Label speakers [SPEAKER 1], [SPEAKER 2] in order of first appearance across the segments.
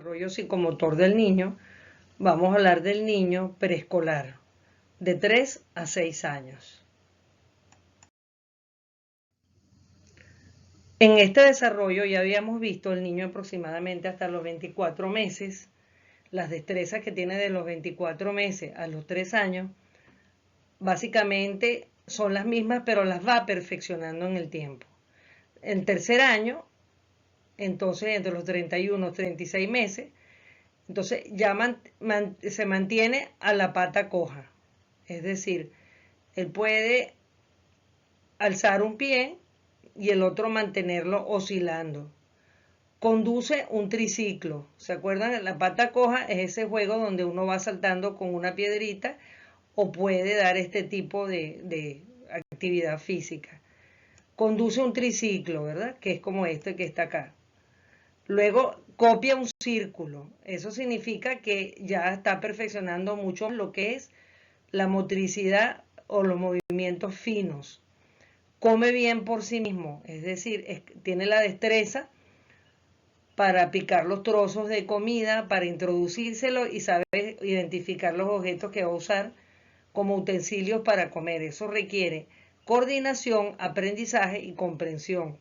[SPEAKER 1] desarrollo psicomotor del niño, vamos a hablar del niño preescolar, de 3 a 6 años. En este desarrollo ya habíamos visto el niño aproximadamente hasta los 24 meses, las destrezas que tiene de los 24 meses a los 3 años, básicamente son las mismas, pero las va perfeccionando en el tiempo. En tercer año, entonces entre los 31 y 36 meses, entonces ya se mantiene a la pata coja. Es decir, él puede alzar un pie y el otro mantenerlo oscilando. Conduce un triciclo. ¿Se acuerdan? La pata coja es ese juego donde uno va saltando con una piedrita o puede dar este tipo de actividad física. Conduce un triciclo, ¿verdad? Que es como este que está acá. Luego copia un círculo. Eso significa que ya está perfeccionando mucho lo que es la motricidad o los movimientos finos. Come bien por sí mismo, es decir, tiene la destreza para picar los trozos de comida, para introducírselo y sabe identificar los objetos que va a usar como utensilios para comer. Eso requiere coordinación, aprendizaje y comprensión.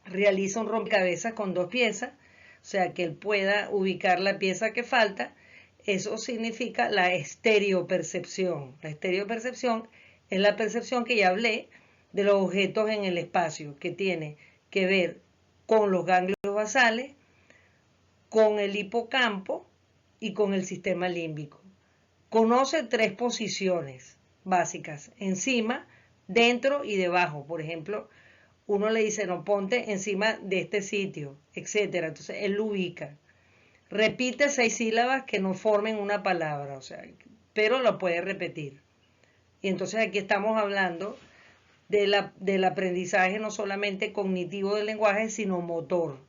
[SPEAKER 1] Realiza un rompecabezas con 2 piezas, o sea que él pueda ubicar la pieza que falta. Eso significa la estereopercepción. La estereopercepción es la percepción que ya hablé de los objetos en el espacio, que tiene que ver con los ganglios basales, con el hipocampo y con el sistema límbico. Conoce 3 posiciones básicas: encima, dentro y debajo. Por ejemplo, uno le dice, no, ponte encima de este sitio, etcétera. Entonces él lo ubica. Repite 6 sílabas que no formen una palabra, o sea, pero lo puede repetir. Y entonces aquí estamos hablando del aprendizaje no solamente cognitivo del lenguaje, sino motor.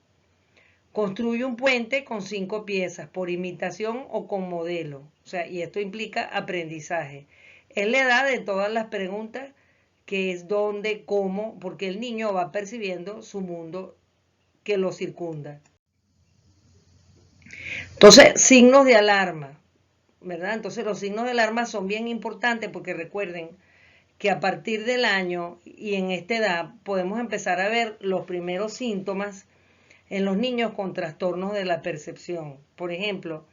[SPEAKER 1] Construye un puente con 5 piezas, por imitación o con modelo. O sea, y esto implica aprendizaje. Es la edad de todas las preguntas, que es dónde, cómo, porque el niño va percibiendo su mundo que lo circunda. Entonces, signos de alarma, ¿verdad? Entonces, los signos de alarma son bien importantes porque recuerden que a partir del año y en esta edad podemos empezar a ver los primeros síntomas en los niños con trastornos de la percepción. Por ejemplo,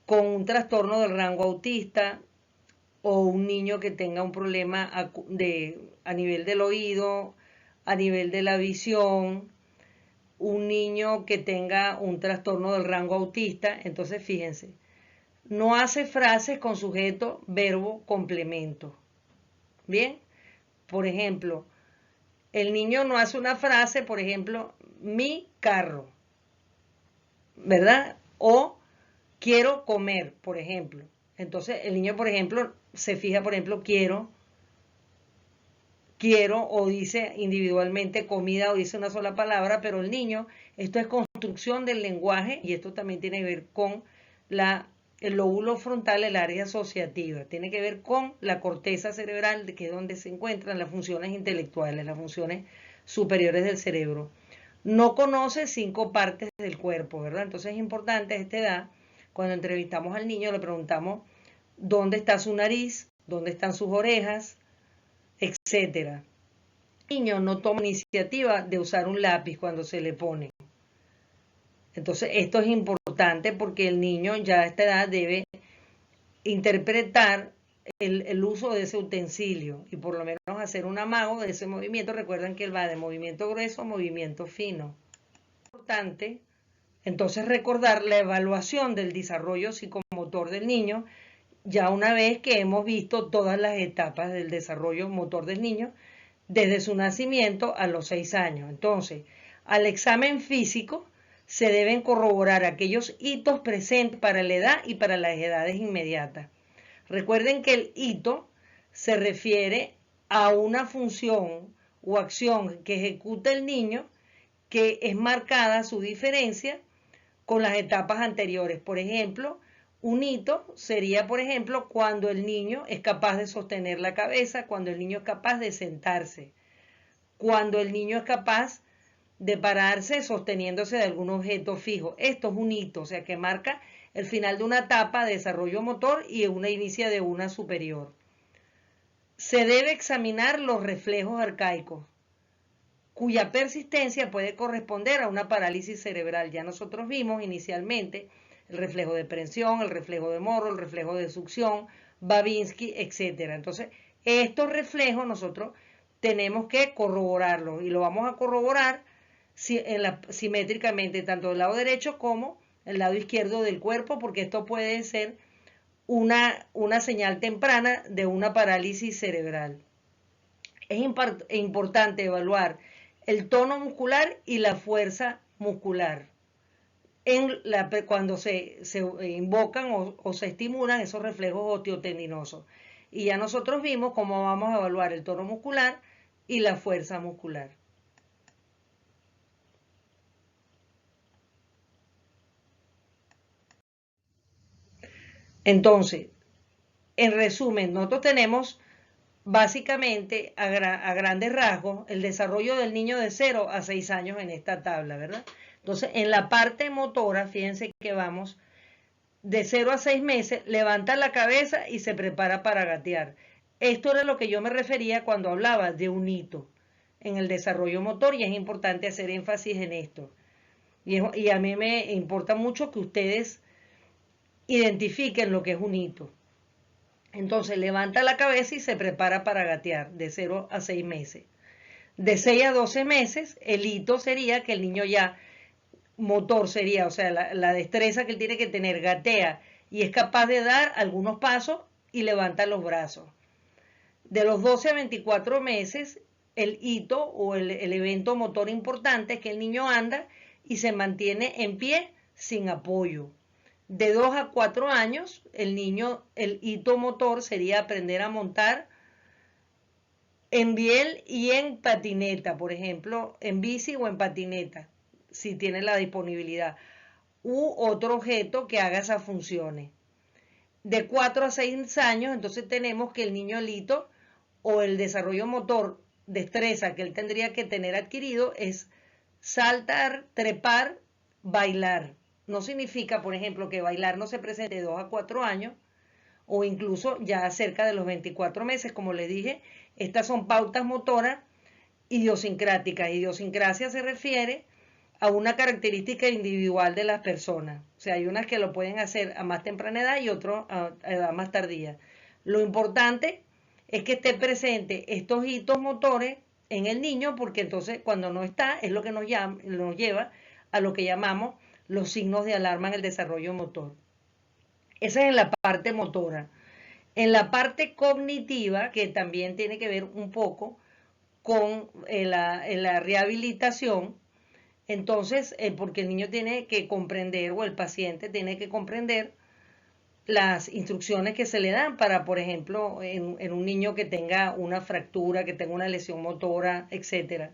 [SPEAKER 1] con un trastorno del rango autista o un niño que tenga un problema a nivel del oído, a nivel de la visión, un niño que tenga un trastorno del rango autista. Entonces, fíjense, no hace frases con sujeto, verbo, complemento. Bien, por ejemplo, el niño no hace una frase, por ejemplo, mi carro, ¿verdad? O quiero comer, por ejemplo. Entonces el niño, por ejemplo, se fija, por ejemplo, quiero, o dice individualmente comida, o dice una sola palabra, pero el niño, esto es construcción del lenguaje y esto también tiene que ver con el lóbulo frontal, el área asociativa, tiene que ver con la corteza cerebral, que es donde se encuentran las funciones intelectuales, las funciones superiores del cerebro. No conoce 5 partes del cuerpo, ¿verdad? Entonces es importante a esta edad, cuando entrevistamos al niño, le preguntamos dónde está su nariz, dónde están sus orejas, etcétera. El niño no toma iniciativa de usar un lápiz cuando se le pone. Entonces esto es importante porque el niño ya a esta edad debe interpretar el uso de ese utensilio y por lo menos hacer un amago de ese movimiento. Recuerden que él va de movimiento grueso a movimiento fino. Es importante entonces recordar la evaluación del desarrollo psicomotor del niño, ya una vez que hemos visto todas las etapas del desarrollo motor del niño, desde su nacimiento a los 6 años. Entonces, al examen físico se deben corroborar aquellos hitos presentes para la edad y para las edades inmediatas. Recuerden que el hito se refiere a una función o acción que ejecuta el niño, que es marcada su diferencia con las etapas anteriores. Por ejemplo, un hito sería, por ejemplo, cuando el niño es capaz de sostener la cabeza, cuando el niño es capaz de sentarse, cuando el niño es capaz de pararse sosteniéndose de algún objeto fijo. Esto es un hito, o sea que marca el final de una etapa de desarrollo motor y una inicia de una superior. Se debe examinar los reflejos arcaicos, cuya persistencia puede corresponder a una parálisis cerebral. Ya nosotros vimos inicialmente el reflejo de prensión, el reflejo de Morrow, el reflejo de succión, Babinski, etc. Entonces, estos reflejos nosotros tenemos que corroborarlos y lo vamos a corroborar simétricamente tanto del lado derecho como el lado izquierdo del cuerpo, porque esto puede ser una señal temprana de una parálisis cerebral. Es importante evaluar el tono muscular y la fuerza muscular cuando se invocan o se estimulan esos reflejos osteotendinosos. Y ya nosotros vimos cómo vamos a evaluar el tono muscular y la fuerza muscular. Entonces, en resumen, nosotros tenemos básicamente a grandes rasgos el desarrollo del niño de 0 a 6 años en esta tabla, ¿verdad? Entonces, en la parte motora, fíjense que vamos de 0 a 6 meses, levanta la cabeza y se prepara para gatear. Esto era lo que yo me refería cuando hablaba de un hito en el desarrollo motor y es importante hacer énfasis en esto. Y a mí me importa mucho que ustedes identifiquen lo que es un hito. Entonces levanta la cabeza y se prepara para gatear de 0 a 6 meses. De 6 a 12 meses, el hito sería que el niño ya motor sería, o sea, la destreza que él tiene que tener, gatea y es capaz de dar algunos pasos y levanta los brazos. De los 12 a 24 meses, el hito o el evento motor importante es que el niño anda y se mantiene en pie sin apoyo. De 2 a 4 años, el hito motor sería aprender a montar en biel y en patineta, por ejemplo, en bici o en patineta, si tiene la disponibilidad, u otro objeto que haga esas funciones. De 4 a 6 años, entonces tenemos que el niño hito o el desarrollo motor, destreza que él tendría que tener adquirido es saltar, trepar, bailar. No significa, por ejemplo, que bailar no se presente de 2 a 4 años o incluso ya cerca de los 24 meses, como les dije, estas son pautas motoras idiosincráticas. Idiosincrasia se refiere a una característica individual de las personas. O sea, hay unas que lo pueden hacer a más temprana edad y otras a edad más tardía. Lo importante es que esté presente estos hitos motores en el niño, porque entonces cuando no está es lo que nos lleva a lo que llamamos los signos de alarma en el desarrollo motor. Esa es en la parte motora. En la parte cognitiva, que también tiene que ver un poco con la rehabilitación, entonces, porque el niño tiene que comprender, o el paciente tiene que comprender las instrucciones que se le dan para, por ejemplo, en un niño que tenga una fractura, que tenga una lesión motora, etc.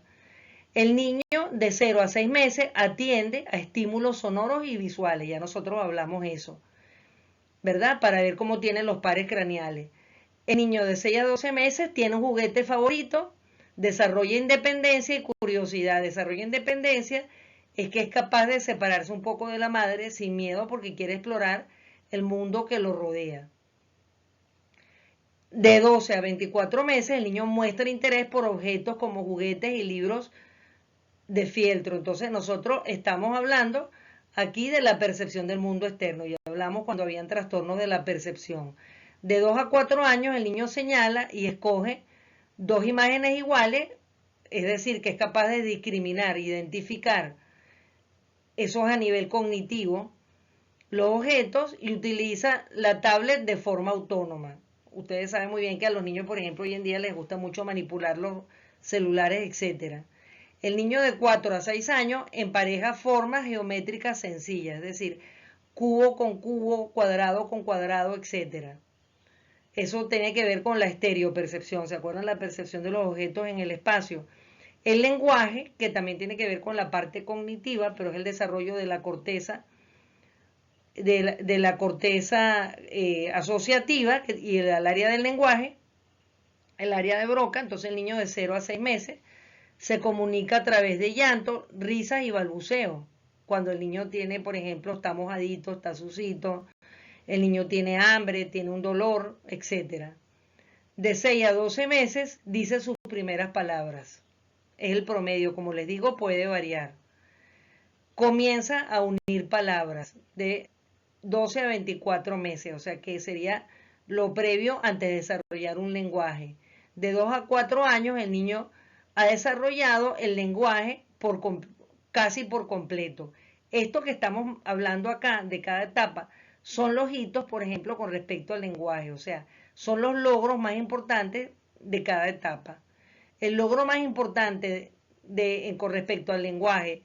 [SPEAKER 1] El niño de 0 a 6 meses atiende a estímulos sonoros y visuales, ya nosotros hablamos eso, ¿verdad? Para ver cómo tienen los pares craneales. El niño de 6 a 12 meses tiene un juguete favorito, desarrolla independencia y curiosidad. Desarrolla independencia es que es capaz de separarse un poco de la madre sin miedo porque quiere explorar el mundo que lo rodea. De 12 a 24 meses el niño muestra interés por objetos como juguetes y libros de fieltro. Entonces nosotros estamos hablando aquí de la percepción del mundo externo. Ya hablamos cuando habían trastornos de la percepción. De 2 a 4 años el niño señala y escoge dos imágenes iguales, es decir, que es capaz de discriminar, identificar esos a nivel cognitivo, los objetos, y utiliza la tablet de forma autónoma. Ustedes saben muy bien que a los niños, por ejemplo, hoy en día les gusta mucho manipular los celulares, etc. El niño de 4 a 6 años empareja formas geométricas sencillas, es decir, cubo con cubo, cuadrado con cuadrado, etc. Eso tiene que ver con la estereopercepción, ¿se acuerdan? La percepción de los objetos en el espacio. El lenguaje, que también tiene que ver con la parte cognitiva, pero es el desarrollo de la corteza, de la corteza asociativa y el área del lenguaje, el área de Broca. Entonces el niño de 0 a 6 meses Se comunica a través de llanto, risas y balbuceo. Cuando el niño tiene, por ejemplo, está mojadito, está sucito, el niño tiene hambre, tiene un dolor, etc. De 6 a 12 meses dice sus primeras palabras. Es el promedio, como les digo, puede variar. Comienza a unir palabras de 12 a 24 meses, o sea que sería lo previo antes de desarrollar un lenguaje. De 2 a 4 años el niño ha desarrollado el lenguaje casi por completo. Esto que estamos hablando acá de cada etapa son los hitos, por ejemplo, con respecto al lenguaje, o sea, son los logros más importantes de cada etapa. El logro más importante con respecto al lenguaje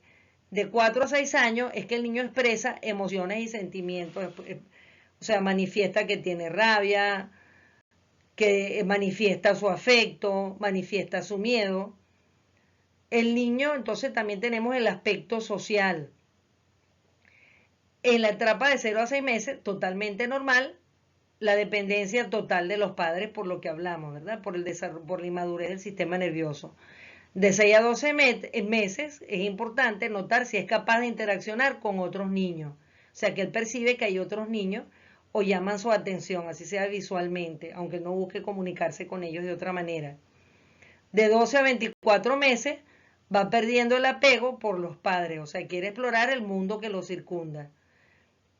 [SPEAKER 1] de 4 a 6 años es que el niño expresa emociones y sentimientos, o sea, manifiesta que tiene rabia, que manifiesta su afecto, manifiesta su miedo. El niño, entonces también tenemos el aspecto social. En la etapa de 0 a 6 meses, totalmente normal, la dependencia total de los padres por lo que hablamos, ¿verdad? Por la inmadurez del sistema nervioso. De 6 a 12 meses es importante notar si es capaz de interaccionar con otros niños. O sea, que él percibe que hay otros niños o llaman su atención, así sea visualmente, aunque no busque comunicarse con ellos de otra manera. De 12 a 24 meses va perdiendo el apego por los padres, o sea, quiere explorar el mundo que lo circunda.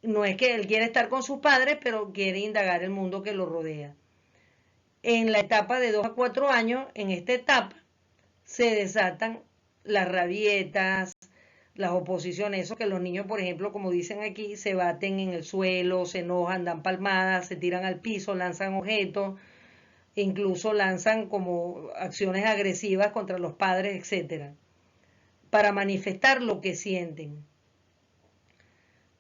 [SPEAKER 1] No es que él quiere estar con sus padres, pero quiere indagar el mundo que lo rodea. En la etapa de 2 a 4 años, en esta etapa, se desatan las rabietas, las oposiciones, eso que los niños, por ejemplo, como dicen aquí, se baten en el suelo, se enojan, dan palmadas, se tiran al piso, lanzan objetos, incluso lanzan como acciones agresivas contra los padres, etcétera, para manifestar lo que sienten.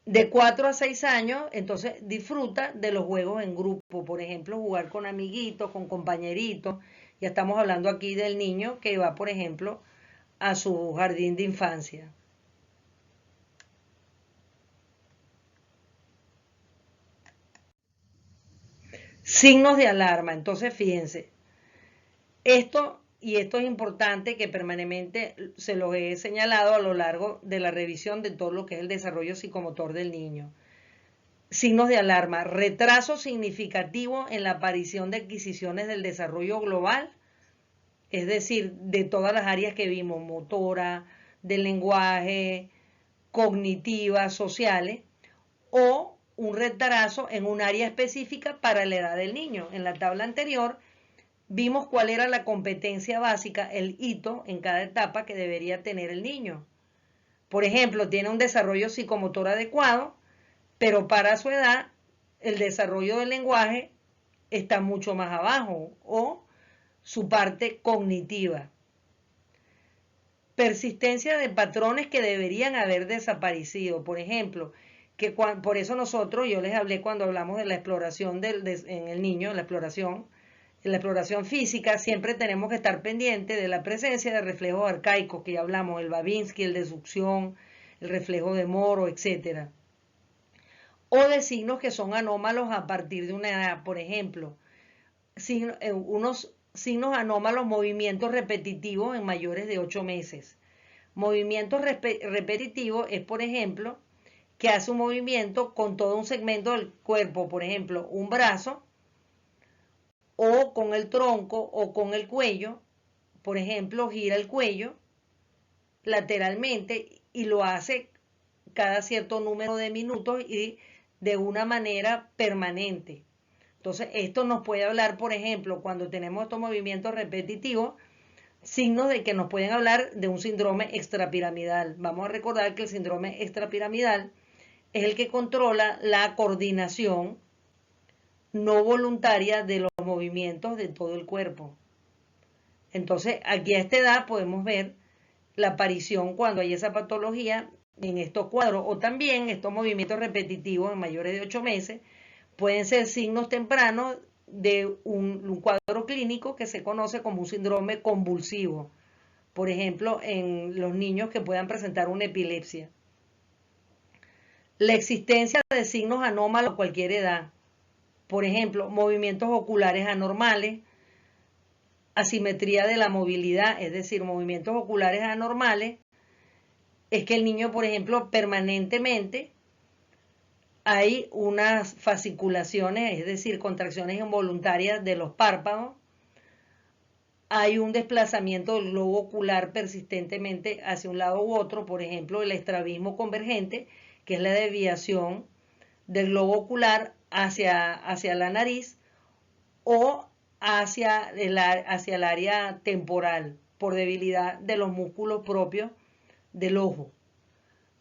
[SPEAKER 1] De 4 a 6 años, entonces disfruta de los juegos en grupo, por ejemplo, jugar con amiguitos, con compañeritos. Ya estamos hablando aquí del niño que va, por ejemplo, a su jardín de infancia. Signos de alarma. Entonces, fíjense, esto es importante que permanentemente se los he señalado a lo largo de la revisión de todo lo que es el desarrollo psicomotor del niño. Signos de alarma, retraso significativo en la aparición de adquisiciones del desarrollo global, es decir, de todas las áreas que vimos, motora, del lenguaje, cognitivas, sociales, o un retraso en un área específica para la edad del niño. En la tabla anterior vimos cuál era la competencia básica, el hito en cada etapa que debería tener el niño. Por ejemplo, tiene un desarrollo psicomotor adecuado, pero para su edad el desarrollo del lenguaje está mucho más abajo, o su parte cognitiva. Persistencia de patrones que deberían haber desaparecido. Por ejemplo, por eso yo les hablé cuando hablamos de la exploración en el niño, en la exploración física, siempre tenemos que estar pendientes de la presencia de reflejos arcaicos, que ya hablamos, el Babinski, el de succión, el reflejo de Moro, etc. O de signos que son anómalos a partir de una edad, por ejemplo, unos signos anómalos, movimientos repetitivos en mayores de 8 meses. Movimientos repetitivos es, por ejemplo, que hace un movimiento con todo un segmento del cuerpo, por ejemplo, un brazo, o con el tronco o con el cuello, por ejemplo, gira el cuello lateralmente y lo hace cada cierto número de minutos y de una manera permanente. Entonces, esto nos puede hablar, por ejemplo, cuando tenemos estos movimientos repetitivos, signos de que nos pueden hablar de un síndrome extrapiramidal. Vamos a recordar que el síndrome extrapiramidal es el que controla la coordinación no voluntaria de los movimientos de todo el cuerpo. Entonces, aquí a esta edad podemos ver la aparición cuando hay esa patología en estos cuadros, o también estos movimientos repetitivos en mayores de 8 meses pueden ser signos tempranos de un cuadro clínico que se conoce como un síndrome convulsivo, por ejemplo, en los niños que puedan presentar una epilepsia. La existencia de signos anómalos a cualquier edad, por ejemplo, movimientos oculares anormales, asimetría de la movilidad, es decir, movimientos oculares anormales, es que el niño, por ejemplo, permanentemente hay unas fasciculaciones, es decir, contracciones involuntarias de los párpados, hay un desplazamiento del globo ocular persistentemente hacia un lado u otro, por ejemplo, el estrabismo convergente, que es la desviación del globo ocular hacia la nariz o hacia el área temporal, por debilidad de los músculos propios del ojo.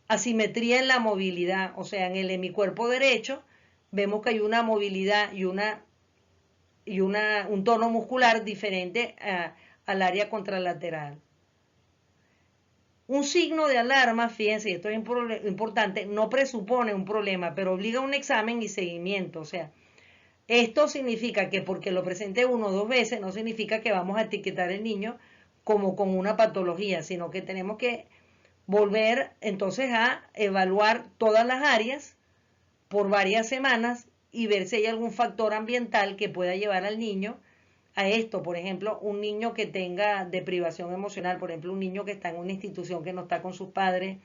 [SPEAKER 1] Asimetría en la movilidad, o sea, en el hemicuerpo derecho vemos que hay una movilidad y un tono muscular diferente al área contralateral. Un signo de alarma, fíjense, esto es importante, no presupone un problema, pero obliga a un examen y seguimiento. O sea, esto significa que porque lo presente 1 o 2 veces, no significa que vamos a etiquetar al niño como con una patología, sino que tenemos que volver entonces a evaluar todas las áreas por varias semanas y ver si hay algún factor ambiental que pueda llevar al niño a esto. Por ejemplo, un niño que tenga deprivación emocional, por ejemplo, un niño que está en una institución que no está con sus padres,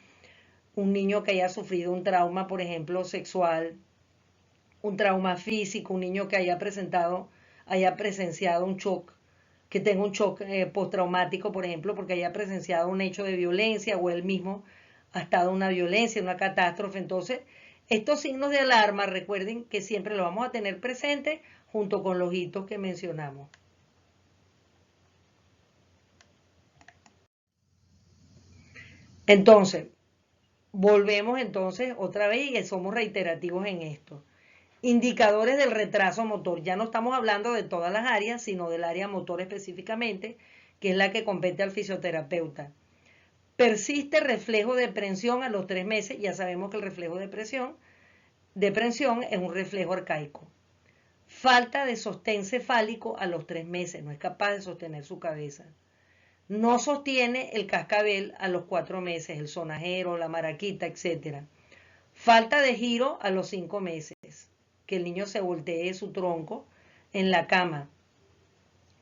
[SPEAKER 1] un niño que haya sufrido un trauma, por ejemplo, sexual, un trauma físico, un niño que haya presenciado un shock, que tenga un shock postraumático, por ejemplo, porque haya presenciado un hecho de violencia o él mismo ha estado en una violencia, en una catástrofe. Entonces, estos signos de alarma, recuerden que siempre los vamos a tener presentes junto con los hitos que mencionamos. Entonces, volvemos entonces otra vez y somos reiterativos en esto. Indicadores del retraso motor. Ya no estamos hablando de todas las áreas, sino del área motor específicamente, que es la que compete al fisioterapeuta. Persiste reflejo de prensión a los 3 meses. Ya sabemos que el reflejo de prensión es un reflejo arcaico. Falta de sostén cefálico a los 3 meses. No es capaz de sostener su cabeza. No sostiene el cascabel a los 4 meses, el sonajero, la maraquita, etc. Falta de giro a los 5 meses, que el niño se voltee su tronco en la cama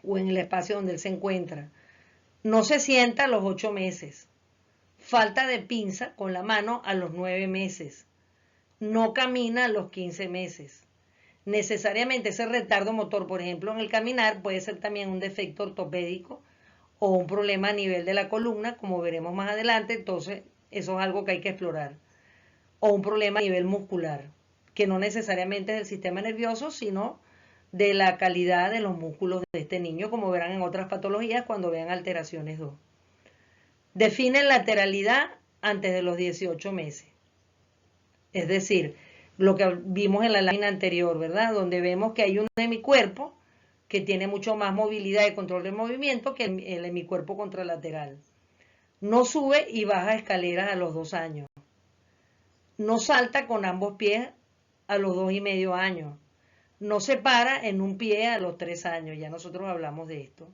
[SPEAKER 1] o en el espacio donde él se encuentra. No se sienta a los 8 meses. Falta de pinza con la mano a los 9 meses. No camina a los 15 meses. Necesariamente ese retardo motor, por ejemplo, en el caminar, puede ser también un defecto ortopédico o un problema a nivel de la columna, como veremos más adelante. Entonces, eso es algo que hay que explorar. O un problema a nivel muscular, que no necesariamente es del sistema nervioso, sino de la calidad de los músculos de este niño, como verán en otras patologías cuando vean alteraciones 2. Definen lateralidad antes de los 18 meses. Es decir, lo que vimos en la lámina anterior, ¿verdad? Donde vemos que hay un hemicuerpo que tiene mucho más movilidad y control del movimiento que el hemicuerpo contralateral. No sube y baja escaleras a los 2 años. No salta con ambos pies a los 2,5 años. No se para en un pie a los 3 años. Ya nosotros hablamos de esto.